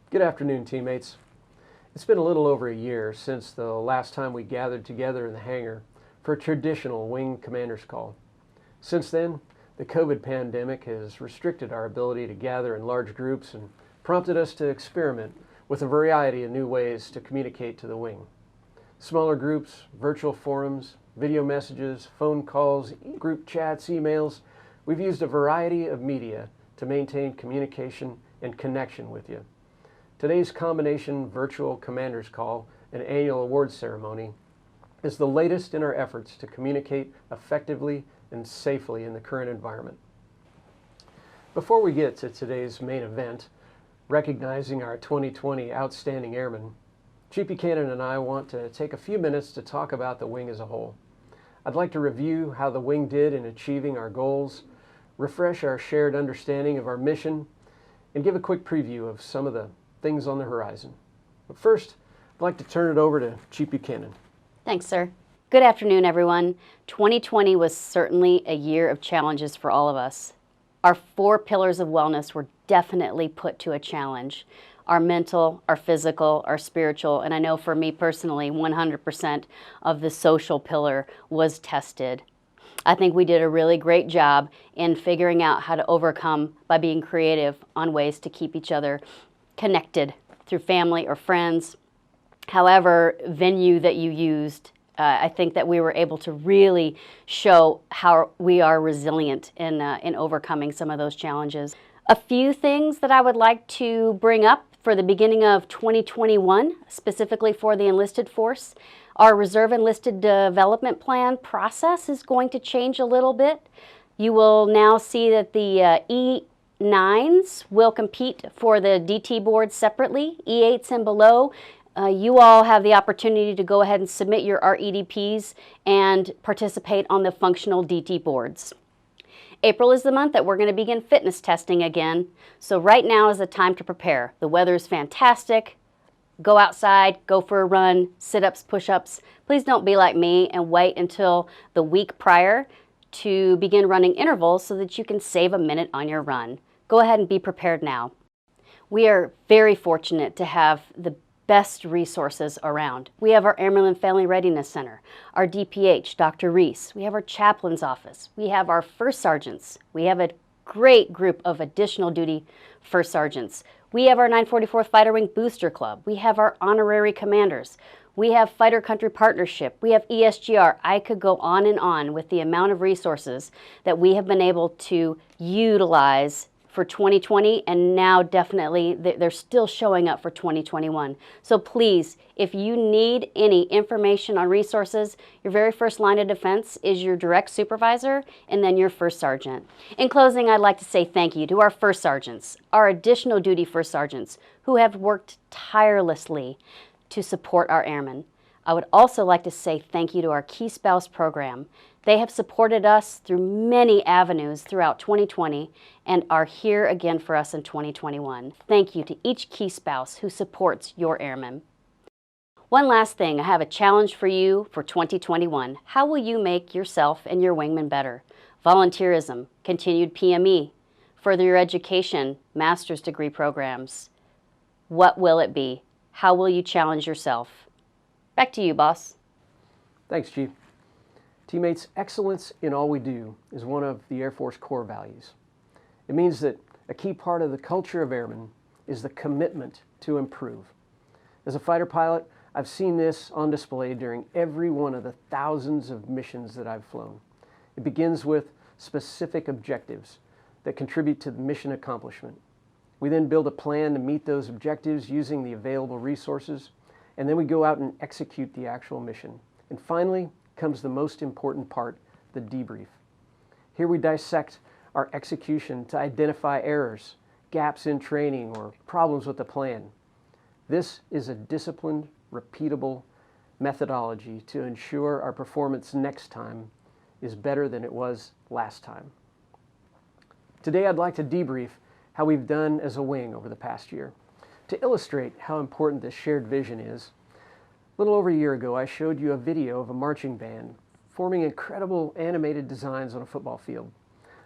Good afternoon, teammates. It's been a little over a year since the last time we gathered together in the hangar for a traditional wing commander's call. Since then, the COVID pandemic has restricted our ability to gather in large groups and prompted us to experiment with a variety of new ways to communicate to the wing. Smaller groups, virtual forums, video messages, phone calls, group chats, emails. We've used a variety of media to maintain communication and connection with you. Today's combination virtual commander's call and annual awards ceremony is the latest in our efforts to communicate effectively and safely in the current environment. Before we get to today's main event, recognizing our 2020 Outstanding Airmen, Chief Buchanan and I want to take a few minutes to talk about the wing as a whole. I'd like to review how the wing did in achieving our goals, refresh our shared understanding of our mission, and give a quick preview of some of the things on the horizon. But first, I'd like to turn it over to Chief Buchanan. Thanks, sir. Good afternoon, everyone. 2020 was certainly a year of challenges for all of us. Our 4 pillars of wellness were definitely put to a challenge. Our mental, our physical, our spiritual, and I know for me personally, 100% of the social pillar was tested. I think we did a really great job in figuring out how to overcome by being creative on ways to keep each other connected through family or friends. However venue that you used, I think that we were able to really show how we are resilient in overcoming some of those challenges. A few things that I would like to bring up for the beginning of 2021, specifically for the enlisted force. Our reserve enlisted development plan process is going to change a little bit. You will now see that the E9s will compete for the DT board separately. E8s and below, you all have the opportunity to go ahead and submit your REDPs and participate on the functional DT boards. April is the month that we're going to begin fitness testing again, so right now is the time to prepare. The weather is fantastic. Go outside, go for a run, sit-ups, push-ups. Please don't be like me and wait until the week prior to begin running intervals so that you can save a minute on your run. Go ahead and be prepared now. We are very fortunate to have the best resources around. We have our Airmen and Family Readiness Center, our DPH, Dr. Reese. We have our chaplain's office. We have our first sergeants. We have a great group of additional duty first sergeants. We have our 944th Fighter Wing Booster Club. We have our honorary commanders. We have Fighter Country Partnership. We have ESGR. I could go on with the amount of resources that we have been able to utilize for 2020, and now definitely they're still showing up for 2021. So please, if you need any information on resources, your very first line of defense is your direct supervisor and then your first sergeant. In closing, I'd like to say thank you to our first sergeants, our additional duty first sergeants who have worked tirelessly to support our airmen. I would also like to say thank you to our Key Spouse program. They have supported us through many avenues throughout 2020 and are here again for us in 2021. Thank you to each Key Spouse who supports your airmen. One last thing, I have a challenge for you for 2021. How will you make yourself and your wingmen better? Volunteerism, continued PME, further your education, master's degree programs. What will it be? How will you challenge yourself? Back to you, boss. Thanks, Chief. Teammates, excellence in all we do is one of the Air Force core values. It means that a key part of the culture of airmen is the commitment to improve. As a fighter pilot, I've seen this on display during every one of the thousands of missions that I've flown. It begins with specific objectives that contribute to the mission accomplishment. We then build a plan to meet those objectives using the available resources, and then we go out and execute the actual mission. And finally comes the most important part, the debrief. Here we dissect our execution to identify errors, gaps in training, or problems with the plan. This is a disciplined, repeatable methodology to ensure our performance next time is better than it was last time. Today I'd like to debrief how we've done as a wing over the past year. To illustrate how important this shared vision is, a little over a year ago I showed you a video of a marching band forming incredible animated designs on a football field.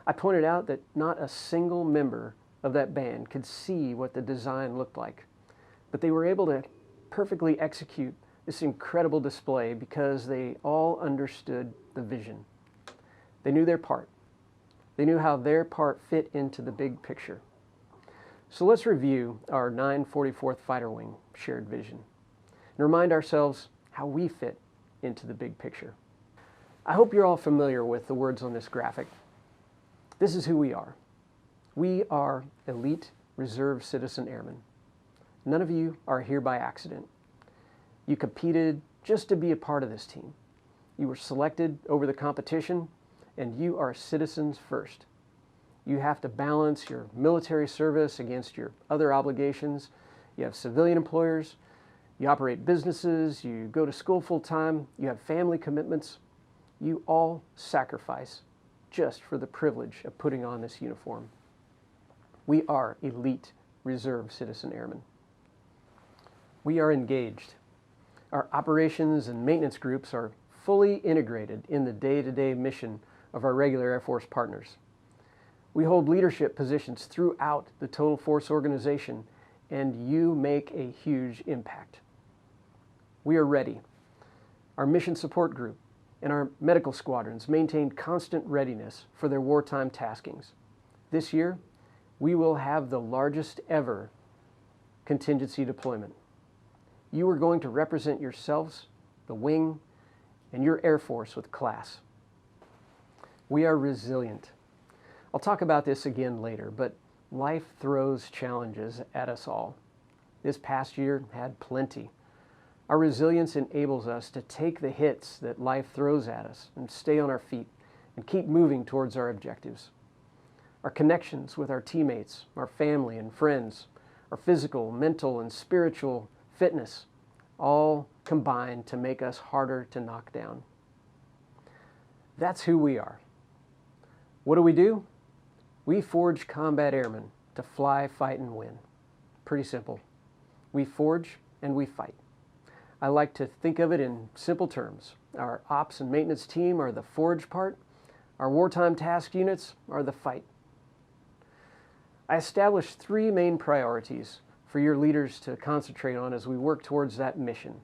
I pointed out that not a single member of that band could see what the design looked like. But they were able to perfectly execute this incredible display because they all understood the vision. They knew their part. They knew how their part fit into the big picture. So let's review our 944th Fighter Wing shared vision and remind ourselves how we fit into the big picture. I hope you're all familiar with the words on this graphic. This is who we are. We are elite reserve citizen airmen. None of you are here by accident. You competed just to be a part of this team. You were selected over the competition, and you are citizens first. You have to balance your military service against your other obligations. You have civilian employers, you operate businesses, you go to school full-time, you have family commitments. You all sacrifice just for the privilege of putting on this uniform. We are elite reserve citizen airmen. We are engaged. Our operations and maintenance groups are fully integrated in the day-to-day mission of our regular Air Force partners. We hold leadership positions throughout the total force organization, and you make a huge impact. We are ready. Our mission support group and our medical squadrons maintain constant readiness for their wartime taskings. This year, we will have the largest ever contingency deployment. You are going to represent yourselves, the wing, and your Air Force with class. We are resilient. I'll talk about this again later, but life throws challenges at us all. This past year had plenty. Our resilience enables us to take the hits that life throws at us and stay on our feet and keep moving towards our objectives. Our connections with our teammates, our family and friends, our physical, mental, and spiritual fitness all combine to make us harder to knock down. That's who we are. What do? We forge combat airmen to fly, fight, and win. Pretty simple. We forge and we fight. I like to think of it in simple terms. Our ops and maintenance team are the forge part. Our wartime task units are the fight. I established 3 main priorities for your leaders to concentrate on as we work towards that mission.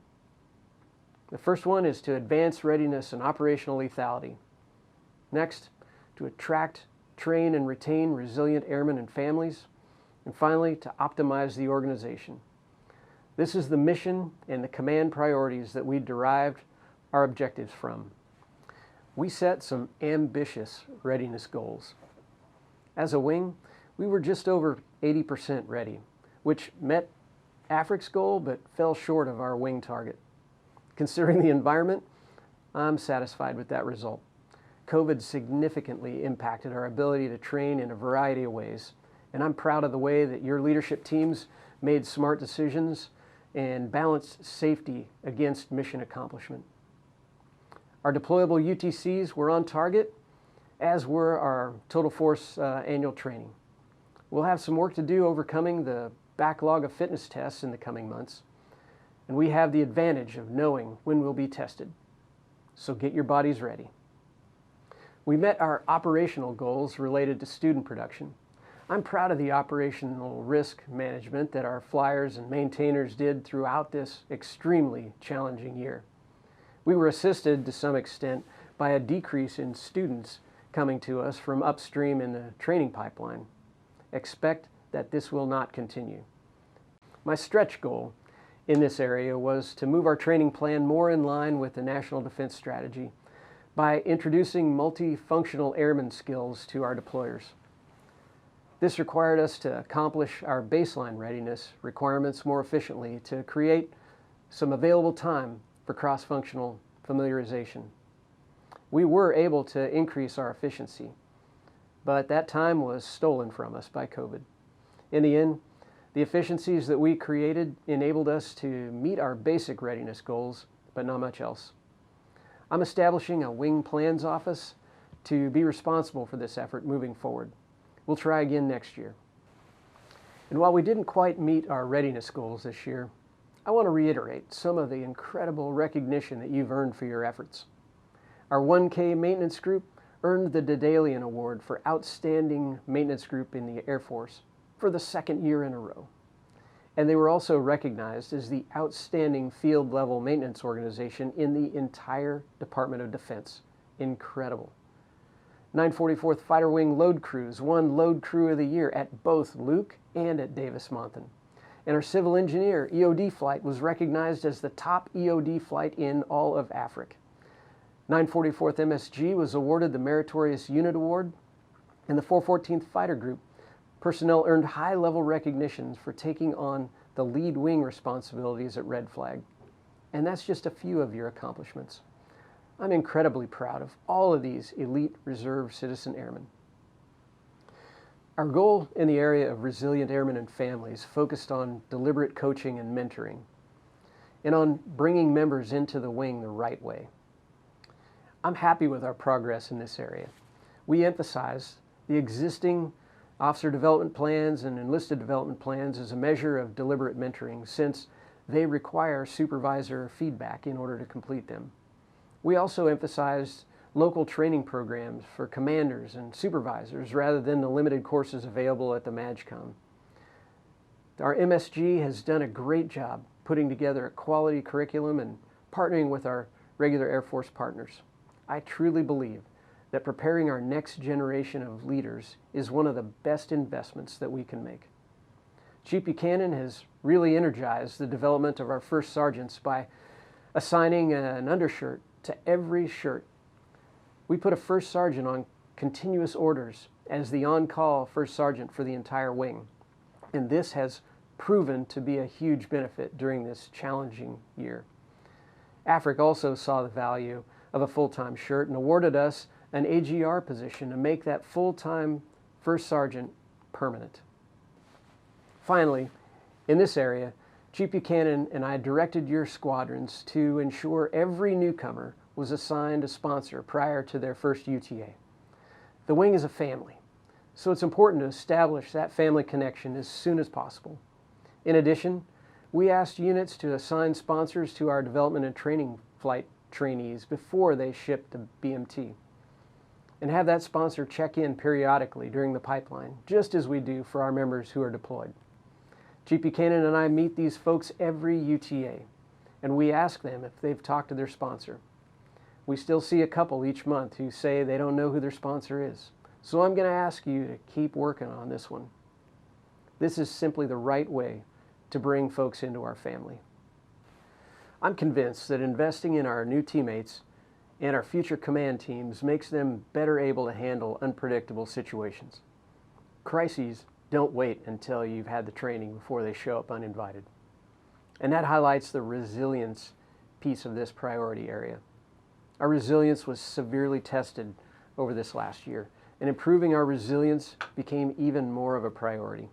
The first one is to advance readiness and operational lethality. Next, to attract, train, and retain resilient airmen and families. And finally, to optimize the organization. This is the mission and the command priorities that we derived our objectives from. We set some ambitious readiness goals. As a wing, we were just over 80% ready, which met AFRIC's goal but fell short of our wing target. Considering the environment, I'm satisfied with that result. COVID significantly impacted our ability to train in a variety of ways, and I'm proud of the way that your leadership teams made smart decisions and balanced safety against mission accomplishment. Our deployable UTCs were on target, as were our total force annual training. We'll have some work to do overcoming the backlog of fitness tests in the coming months, and we have the advantage of knowing when we'll be tested. So get your bodies ready. We met our operational goals related to student production. I'm proud of the operational risk management that our flyers and maintainers did throughout this extremely challenging year. We were assisted to some extent by a decrease in students coming to us from upstream in the training pipeline. Expect that this will not continue. My stretch goal in this area was to move our training plan more in line with the National Defense Strategy by introducing multifunctional airman skills to our deployers. This required us to accomplish our baseline readiness requirements more efficiently to create some available time for cross-functional familiarization. We were able to increase our efficiency, but that time was stolen from us by COVID. In the end, the efficiencies that we created enabled us to meet our basic readiness goals, but not much else. I'm establishing a wing plans office to be responsible for this effort moving forward. We'll try again next year. And while we didn't quite meet our readiness goals this year, I want to reiterate some of the incredible recognition that you've earned for your efforts. Our 1K maintenance group earned the Dedalian Award for Outstanding Maintenance Group in the Air Force for the 2nd year in a row. And they were also recognized as the outstanding field level maintenance organization in the entire Department of Defense. Incredible. 944th Fighter Wing Load Crews won Load Crew of the Year at both Luke and at Davis-Monthan. And our civil engineer EOD flight was recognized as the top EOD flight in all of Africa. 944th MSG was awarded the Meritorious Unit Award, and the 414th Fighter Group personnel earned high-level recognitions for taking on the lead wing responsibilities at Red Flag. And that's just a few of your accomplishments. I'm incredibly proud of all of these elite reserve citizen airmen. Our goal in the area of resilient airmen and families focused on deliberate coaching and mentoring, and on bringing members into the wing the right way. I'm happy with our progress in this area. We emphasize the existing officer development plans and enlisted development plans as a measure of deliberate mentoring, since they require supervisor feedback in order to complete them. We also emphasized local training programs for commanders and supervisors rather than the limited courses available at the MAGCOM. Our MSG has done a great job putting together a quality curriculum and partnering with our regular Air Force partners. I truly believe that preparing our next generation of leaders is one of the best investments that we can make. Chief Buchanan has really energized the development of our first sergeants by assigning an undershirt to every shirt. We put a first sergeant on continuous orders as the on-call first sergeant for the entire wing, and this has proven to be a huge benefit during this challenging year. AFRIC also saw the value of a full-time shirt and awarded us an AGR position to make that full-time first sergeant permanent. Finally, in this area, Chief Buchanan and I directed your squadrons to ensure every newcomer was assigned a sponsor prior to their first UTA. The wing is a family, so it's important to establish that family connection as soon as possible. In addition, we asked units to assign sponsors to our development and training flight trainees before they ship to BMT, and have that sponsor check in periodically during the pipeline, just as we do for our members who are deployed. Chief Buchanan and I meet these folks every UTA, and we ask them if they've talked to their sponsor. We still see a couple each month who say they don't know who their sponsor is. So I'm going to ask you to keep working on this one. This is simply the right way to bring folks into our family. I'm convinced that investing in our new teammates and our future command teams makes them better able to handle unpredictable situations. Crises don't wait until you've had the training before they show up uninvited. And that highlights the resilience piece of this priority area. Our resilience was severely tested over this last year, and improving our resilience became even more of a priority.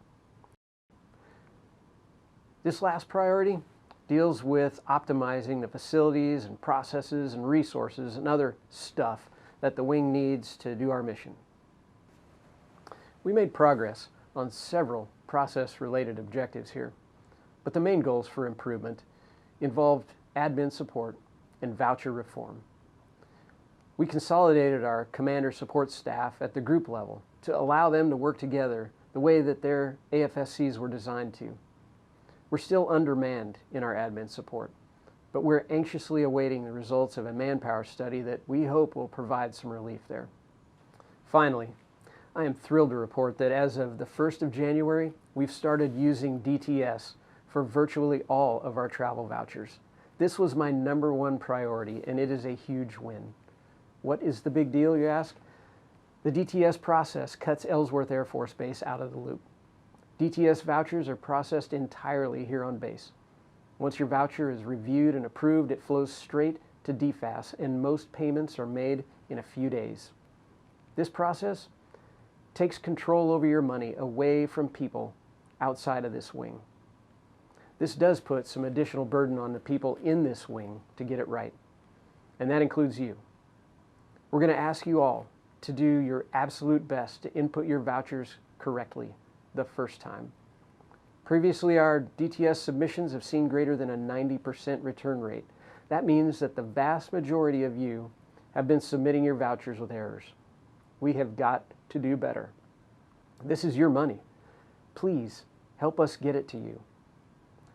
This last priority deals with optimizing the facilities and processes and resources and other stuff that the wing needs to do our mission. We made progress on several process-related objectives here, but the main goals for improvement involved admin support and voucher reform. We consolidated our commander support staff at the group level to allow them to work together the way that their AFSCs were designed to. We're still undermanned in our admin support, but we're anxiously awaiting the results of a manpower study that we hope will provide some relief there. Finally, I am thrilled to report that as of the 1st of January, we've started using DTS for virtually all of our travel vouchers. This was my #1 priority, and it is a huge win. What is the big deal, you ask? The DTS process cuts Ellsworth Air Force Base out of the loop. DTS vouchers are processed entirely here on base. Once your voucher is reviewed and approved, it flows straight to DFAS, and most payments are made in a few days. This process takes control over your money away from people outside of this wing. This does put some additional burden on the people in this wing to get it right, and that includes you. We're going to ask you all to do your absolute best to input your vouchers correctly the first time. Previously, our DTS submissions have seen greater than a 90% return rate. That means that the vast majority of you have been submitting your vouchers with errors. We have got to do better. This is your money. Please help us get it to you.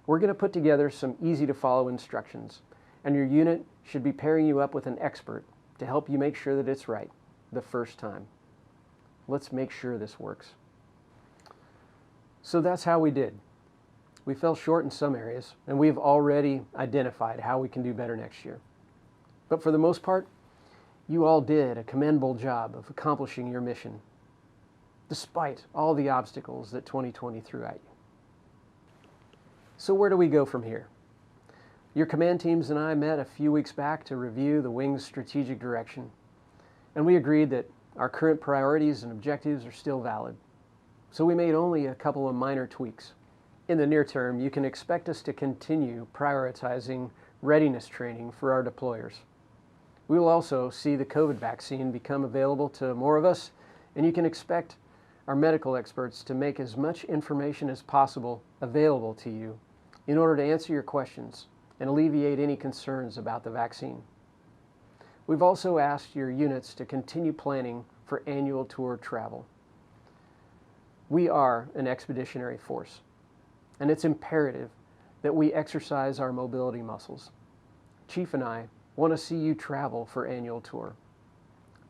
We're going to put together some easy-to-follow instructions, and your unit should be pairing you up with an expert to help you make sure that it's right the first time. Let's make sure this works. So that's how we did. We fell short in some areas, and we've already identified how we can do better next year. But for the most part, you all did a commendable job of accomplishing your mission, despite all the obstacles that 2020 threw at you. So where do we go from here? Your command teams and I met a few weeks back to review the wing's strategic direction, and we agreed that our current priorities and objectives are still valid. So we made only a couple of minor tweaks. In the near term, you can expect us to continue prioritizing readiness training for our deployers. We will also see the COVID vaccine become available to more of us, and you can expect our medical experts to make as much information as possible available to you in order to answer your questions and alleviate any concerns about the vaccine. We've also asked your units to continue planning for annual tour travel. We are an expeditionary force, and it's imperative that we exercise our mobility muscles. Chief and I want to see you travel for annual tour.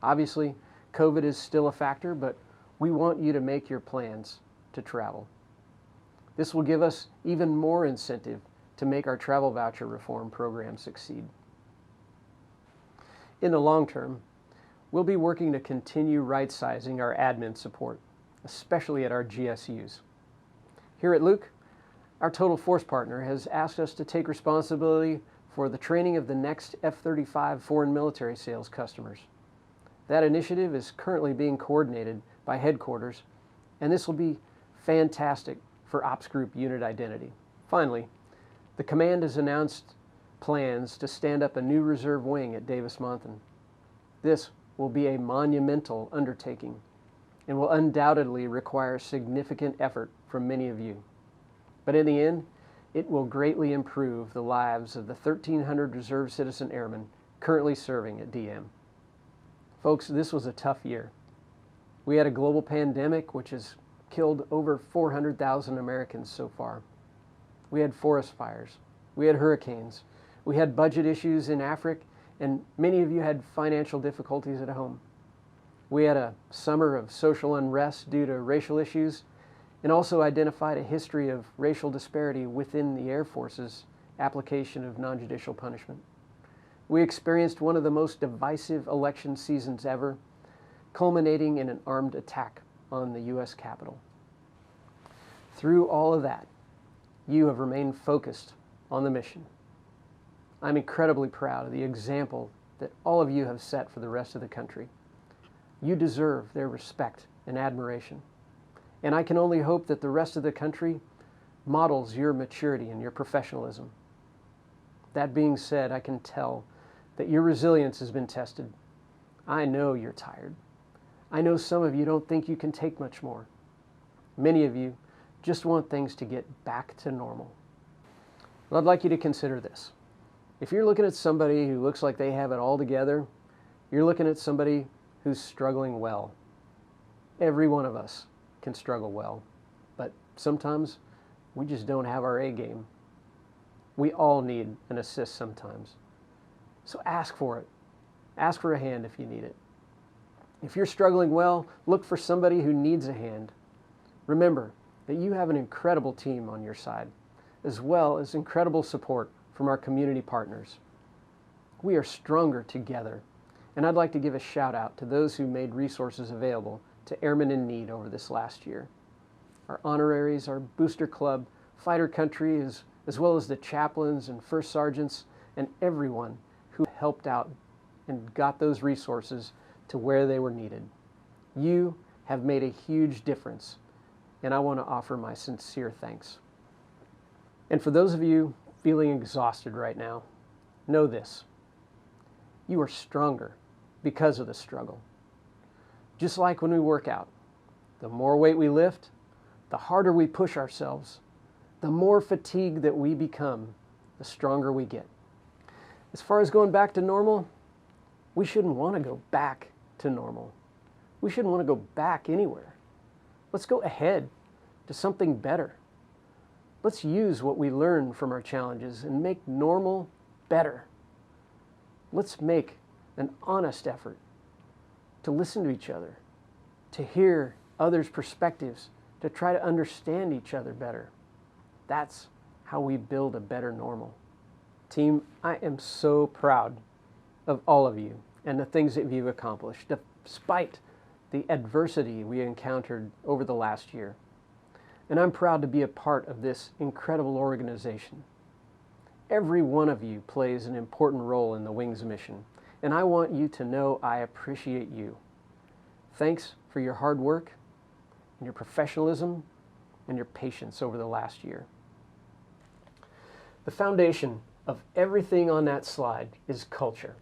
Obviously, COVID is still a factor, but we want you to make your plans to travel. This will give us even more incentive to make our travel voucher reform program succeed. In the long term, we'll be working to continue right-sizing our admin support, especially at our GSUs. Here at Luke, our Total Force partner has asked us to take responsibility for the training of the next F-35 foreign military sales customers. That initiative is currently being coordinated by headquarters, and this will be fantastic for Ops Group unit identity. Finally, the command has announced plans to stand up a new reserve wing at Davis-Monthan. This will be a monumental undertaking and will undoubtedly require significant effort from many of you. But in the end, it will greatly improve the lives of the 1,300 reserve citizen airmen currently serving at DM. Folks, this was a tough year. We had a global pandemic which has killed over 400,000 Americans so far. We had forest fires, we had hurricanes, we had budget issues in Africa, and many of you had financial difficulties at home. We had a summer of social unrest due to racial issues, and also identified a history of racial disparity within the Air Force's application of non-judicial punishment. We experienced one of the most divisive election seasons ever, culminating in an armed attack on the U.S. Capitol. Through all of that, you have remained focused on the mission. I'm incredibly proud of the example that all of you have set for the rest of the country. You deserve their respect and admiration. And I can only hope that the rest of the country models your maturity and your professionalism. That being said, I can tell that your resilience has been tested. I know you're tired. I know some of you don't think you can take much more. Many of you just want things to get back to normal. Well, I'd like you to consider this. If you're looking at somebody who looks like they have it all together, you're looking at somebody who's struggling well. Every one of us can struggle well, but sometimes we just don't have our A game. We all need an assist sometimes. So ask for it. Ask for a hand if you need it. If you're struggling well, look for somebody who needs a hand. Remember that you have an incredible team on your side, as well as incredible support from our community partners. We are stronger together, and I'd like to give a shout out to those who made resources available to airmen in need over this last year. Our honoraries, our booster club, fighter country, as well as the chaplains and first sergeants and everyone who helped out and got those resources to where they were needed. You have made a huge difference, and I want to offer my sincere thanks. And for those of you feeling exhausted right now, know this: you are stronger because of the struggle. Just like when we work out, the more weight we lift, the harder we push ourselves, the more fatigued that we become, the stronger we get. As far as going back to normal, we shouldn't want to go back to normal. We shouldn't want to go back anywhere. Let's go ahead to something better. Let's use what we learn from our challenges and make normal better. Let's make an honest effort to listen to each other, to hear others' perspectives, to try to understand each other better. That's how we build a better normal. Team, I am so proud of all of you and the things that you've accomplished, despite the adversity we encountered over the last year. And I'm proud to be a part of this incredible organization. Every one of you plays an important role in the Wings mission, and I want you to know I appreciate you. Thanks for your hard work and your professionalism and your patience over the last year. The foundation of everything on that slide is culture.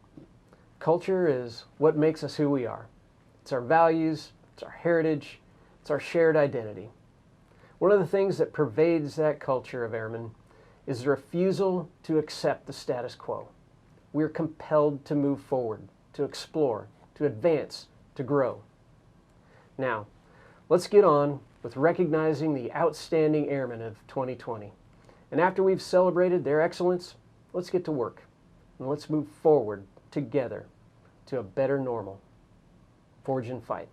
Culture is what makes us who we are. It's our values, it's our heritage, it's our shared identity. One of the things that pervades that culture of airmen is the refusal to accept the status quo. We're compelled to move forward, to explore, to advance, to grow. Now, let's get on with recognizing the outstanding airmen of 2020. And after we've celebrated their excellence, let's get to work. And let's move forward together to a better normal. Forge and fight.